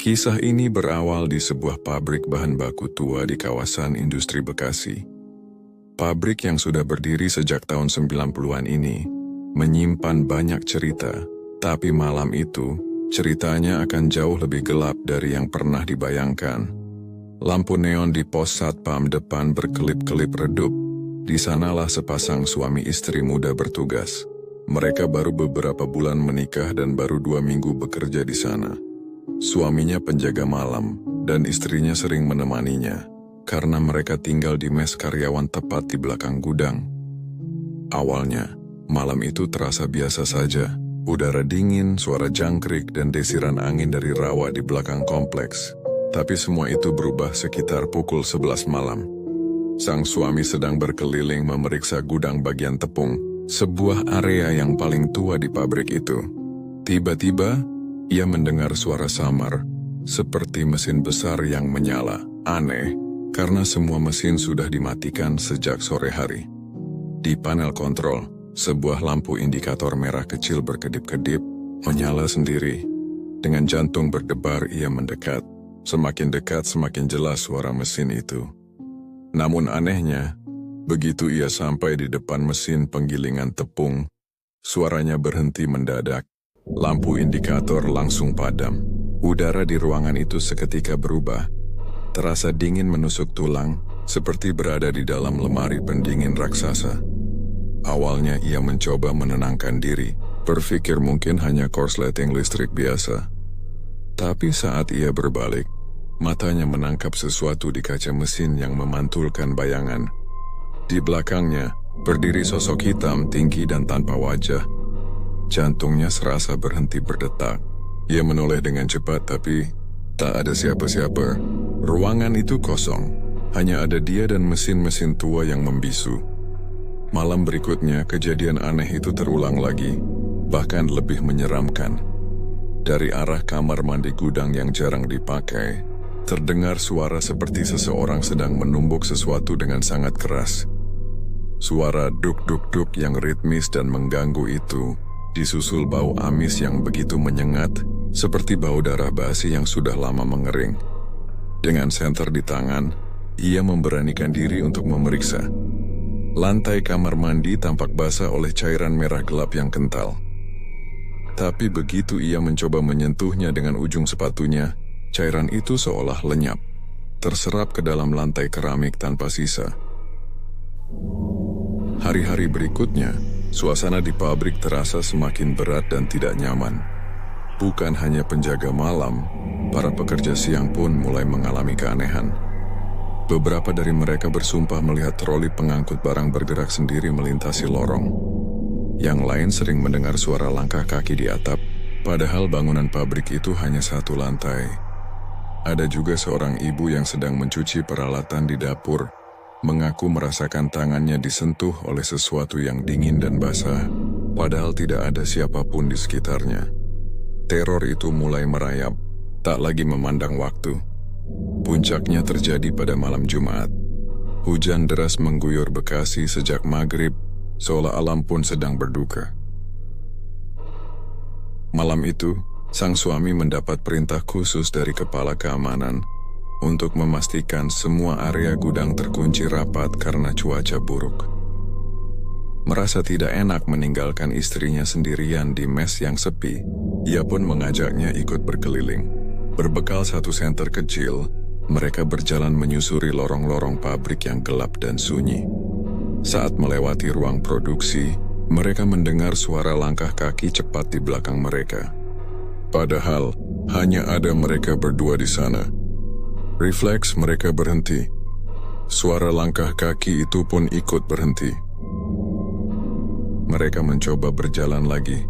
Kisah ini berawal di sebuah pabrik bahan baku tua di kawasan industri Bekasi. Pabrik yang sudah berdiri sejak tahun 90-an ini menyimpan banyak cerita, tapi malam itu ceritanya akan jauh lebih gelap dari yang pernah dibayangkan. Lampu neon di pos satpam depan berkelip-kelip redup. Di sanalah sepasang suami istri muda bertugas. Mereka baru beberapa bulan menikah dan baru 2 minggu bekerja di sana. Suaminya penjaga malam, dan istrinya sering menemaninya, karena mereka tinggal di mes karyawan tepat di belakang gudang. Awalnya, malam itu terasa biasa saja. Udara dingin, suara jangkrik, dan desiran angin dari rawa di belakang kompleks. Tapi semua itu berubah sekitar pukul 11 malam. Sang suami sedang berkeliling memeriksa gudang bagian tepung, sebuah area yang paling tua di pabrik itu. Tiba-tiba, ia mendengar suara samar, seperti mesin besar yang menyala. Aneh, karena semua mesin sudah dimatikan sejak sore hari. Di panel kontrol, sebuah lampu indikator merah kecil berkedip-kedip, menyala sendiri. Dengan jantung berdebar, ia mendekat. Semakin dekat, semakin jelas suara mesin itu. Namun anehnya, begitu ia sampai di depan mesin penggilingan tepung, suaranya berhenti mendadak. Lampu indikator langsung padam. Udara di ruangan itu seketika berubah. Terasa dingin menusuk tulang, seperti berada di dalam lemari pendingin raksasa. Awalnya ia mencoba menenangkan diri, berpikir mungkin hanya korsleting listrik biasa. Tapi saat ia berbalik, matanya menangkap sesuatu di kaca mesin yang memantulkan bayangan. Di belakangnya, berdiri sosok hitam tinggi dan tanpa wajah. Jantungnya serasa berhenti berdetak. Ia menoleh dengan cepat tapi tak ada siapa-siapa. Ruangan itu kosong. Hanya ada dia dan mesin-mesin tua yang membisu. Malam berikutnya kejadian aneh itu terulang lagi, bahkan lebih menyeramkan. Dari arah kamar mandi gudang yang jarang dipakai, terdengar suara seperti seseorang sedang menumbuk sesuatu dengan sangat keras. Suara duk-duk-duk yang ritmis dan mengganggu itu disusul bau amis yang begitu menyengat, seperti bau darah basi yang sudah lama mengering. Dengan senter di tangan, ia memberanikan diri untuk memeriksa. Lantai kamar mandi tampak basah oleh cairan merah gelap yang kental. Tapi begitu ia mencoba menyentuhnya dengan ujung sepatunya, cairan itu seolah lenyap, terserap ke dalam lantai keramik tanpa sisa. Hari-hari berikutnya, suasana di pabrik terasa semakin berat dan tidak nyaman. Bukan hanya penjaga malam, para pekerja siang pun mulai mengalami keanehan. Beberapa dari mereka bersumpah melihat troli pengangkut barang bergerak sendiri melintasi lorong. Yang lain sering mendengar suara langkah kaki di atap, padahal bangunan pabrik itu hanya 1 lantai. Ada juga seorang ibu yang sedang mencuci peralatan di dapur, mengaku merasakan tangannya disentuh oleh sesuatu yang dingin dan basah, padahal tidak ada siapapun di sekitarnya. Teror itu mulai merayap, tak lagi memandang waktu. Puncaknya terjadi pada malam Jumat. Hujan deras mengguyur Bekasi sejak maghrib, seolah alam pun sedang berduka. Malam itu, sang suami mendapat perintah khusus dari kepala keamanan untuk memastikan semua area gudang terkunci rapat karena cuaca buruk. Merasa tidak enak meninggalkan istrinya sendirian di mes yang sepi, ia pun mengajaknya ikut berkeliling. Berbekal 1 senter kecil, mereka berjalan menyusuri lorong-lorong pabrik yang gelap dan sunyi. Saat melewati ruang produksi, mereka mendengar suara langkah kaki cepat di belakang mereka. Padahal, hanya ada mereka berdua di sana. Refleks mereka berhenti. Suara langkah kaki itu pun ikut berhenti. Mereka mencoba berjalan lagi.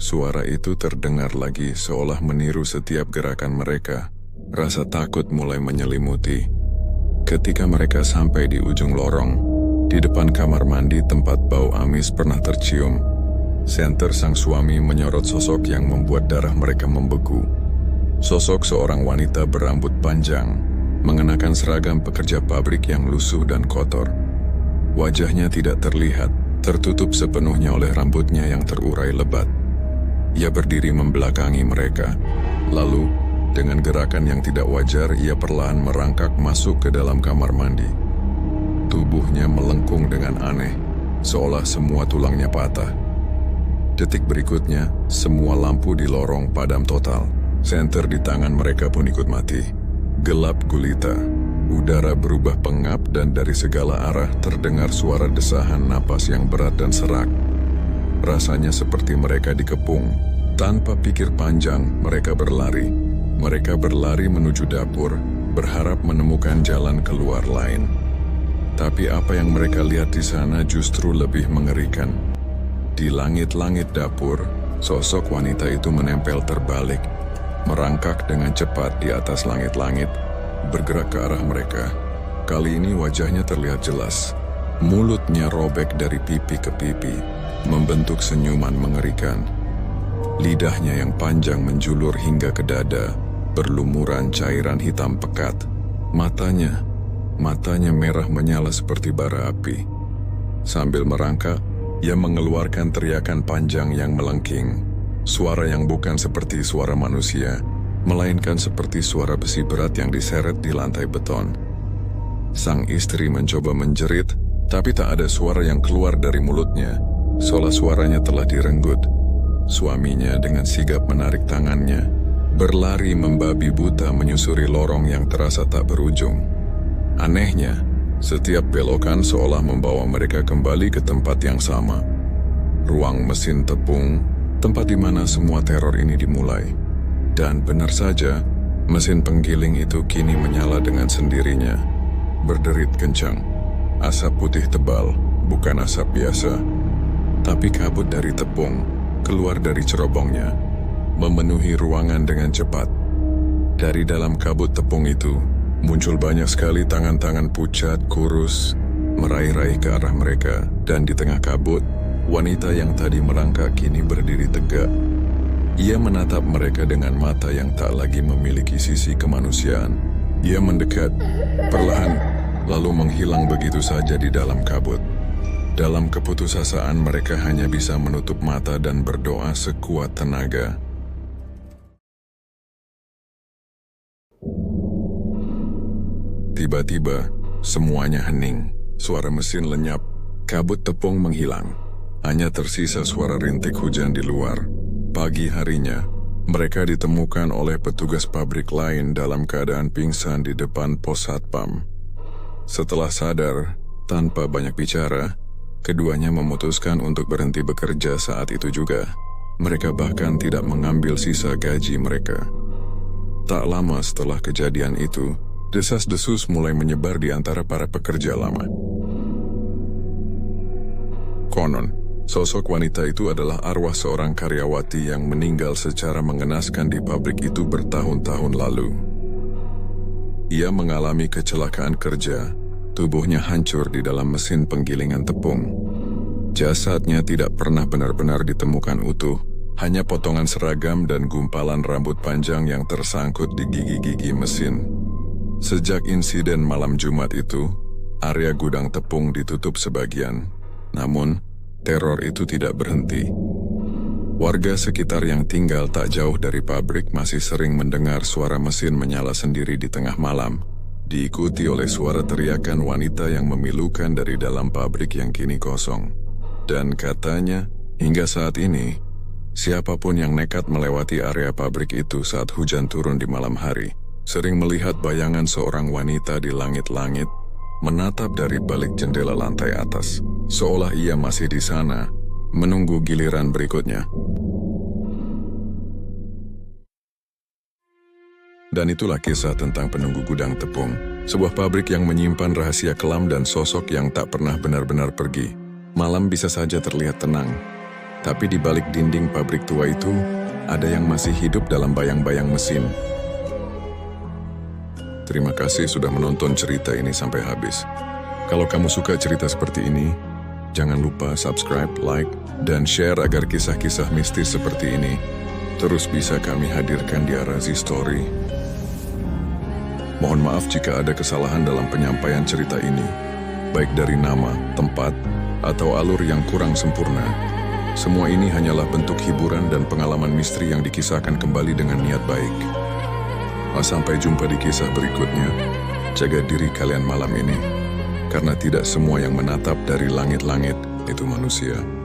Suara itu terdengar lagi seolah meniru setiap gerakan mereka. Rasa takut mulai menyelimuti. Ketika mereka sampai di ujung lorong, di depan kamar mandi tempat bau amis pernah tercium, senter sang suami menyorot sosok yang membuat darah mereka membeku. Sosok seorang wanita berambut panjang, mengenakan seragam pekerja pabrik yang lusuh dan kotor. Wajahnya tidak terlihat, tertutup sepenuhnya oleh rambutnya yang terurai lebat. Ia berdiri membelakangi mereka. Lalu, Dengan gerakan yang tidak wajar, ia perlahan merangkak masuk ke dalam kamar mandi. Tubuhnya melengkung dengan aneh, seolah semua tulangnya patah. Detik berikutnya, semua lampu di lorong padam total. Senter di tangan mereka pun ikut mati. Gelap gulita, udara berubah pengap dan dari segala arah terdengar suara desahan napas yang berat dan serak. Rasanya seperti mereka dikepung. Tanpa pikir panjang, mereka berlari. Mereka berlari menuju dapur, berharap menemukan jalan keluar lain. Tapi apa yang mereka lihat di sana justru lebih mengerikan. Di langit-langit dapur, sosok wanita itu menempel terbalik, merangkak dengan cepat di atas langit-langit, bergerak ke arah mereka. Kali ini wajahnya terlihat jelas. Mulutnya robek dari pipi ke pipi, membentuk senyuman mengerikan. Lidahnya yang panjang menjulur hingga ke dada, berlumuran cairan hitam pekat. Matanya merah menyala seperti bara api. Sambil merangkak, ia mengeluarkan teriakan panjang yang melengking. Suara yang bukan seperti suara manusia, melainkan seperti suara besi berat yang diseret di lantai beton. Sang istri mencoba menjerit, tapi tak ada suara yang keluar dari mulutnya, seolah suaranya telah direnggut. Suaminya dengan sigap menarik tangannya, berlari membabi buta menyusuri lorong yang terasa tak berujung. Anehnya, setiap belokan seolah membawa mereka kembali ke tempat yang sama. Ruang mesin tepung, tempat di mana semua teror ini dimulai. Dan benar saja, mesin penggiling itu kini menyala dengan sendirinya. Berderit kencang. Asap putih tebal, bukan asap biasa. Tapi kabut dari tepung keluar dari cerobongnya, memenuhi ruangan dengan cepat. Dari dalam kabut tepung itu, muncul banyak sekali tangan-tangan pucat, kurus, meraih-raih ke arah mereka. Dan di tengah kabut, wanita yang tadi merangkak kini berdiri tegak. Ia menatap mereka dengan mata yang tak lagi memiliki sisi kemanusiaan. Ia mendekat, perlahan, lalu menghilang begitu saja di dalam kabut. Dalam keputusasaan mereka hanya bisa menutup mata dan berdoa sekuat tenaga. Tiba-tiba, semuanya hening. Suara mesin lenyap, kabut tepung menghilang. Hanya tersisa suara rintik hujan di luar. Pagi harinya, mereka ditemukan oleh petugas pabrik lain dalam keadaan pingsan di depan pos satpam. Setelah sadar, tanpa banyak bicara, keduanya memutuskan untuk berhenti bekerja saat itu juga. Mereka bahkan tidak mengambil sisa gaji mereka. Tak lama setelah kejadian itu, desas-desus mulai menyebar di antara para pekerja lama. Konon, sosok wanita itu adalah arwah seorang karyawati yang meninggal secara mengenaskan di pabrik itu bertahun-tahun lalu. Ia mengalami kecelakaan kerja. Tubuhnya hancur di dalam mesin penggilingan tepung. Jasadnya tidak pernah benar-benar ditemukan utuh, hanya potongan seragam dan gumpalan rambut panjang yang tersangkut di gigi-gigi mesin. Sejak insiden malam Jumat itu, area gudang tepung ditutup sebagian. Namun, teror itu tidak berhenti. Warga sekitar yang tinggal tak jauh dari pabrik masih sering mendengar suara mesin menyala sendiri di tengah malam, diikuti oleh suara teriakan wanita yang memilukan dari dalam pabrik yang kini kosong. Dan katanya, hingga saat ini, siapapun yang nekat melewati area pabrik itu saat hujan turun di malam hari, sering melihat bayangan seorang wanita di langit-langit, menatap dari balik jendela lantai atas, seolah ia masih di sana, menunggu giliran berikutnya. Dan itulah kisah tentang penunggu gudang tepung, sebuah pabrik yang menyimpan rahasia kelam dan sosok yang tak pernah benar-benar pergi. Malam bisa saja terlihat tenang, tapi di balik dinding pabrik tua itu, ada yang masih hidup dalam bayang-bayang mesin. Terima kasih sudah menonton cerita ini sampai habis. Kalau kamu suka cerita seperti ini, jangan lupa subscribe, like, dan share agar kisah-kisah mistis seperti ini terus bisa kami hadirkan di Arazi Story. Mohon maaf jika ada kesalahan dalam penyampaian cerita ini, baik dari nama, tempat, atau alur yang kurang sempurna. Semua ini hanyalah bentuk hiburan dan pengalaman misteri yang dikisahkan kembali dengan niat baik. Sampai jumpa di kisah berikutnya. Jaga diri kalian malam ini, karena tidak semua yang menatap dari langit-langit itu manusia.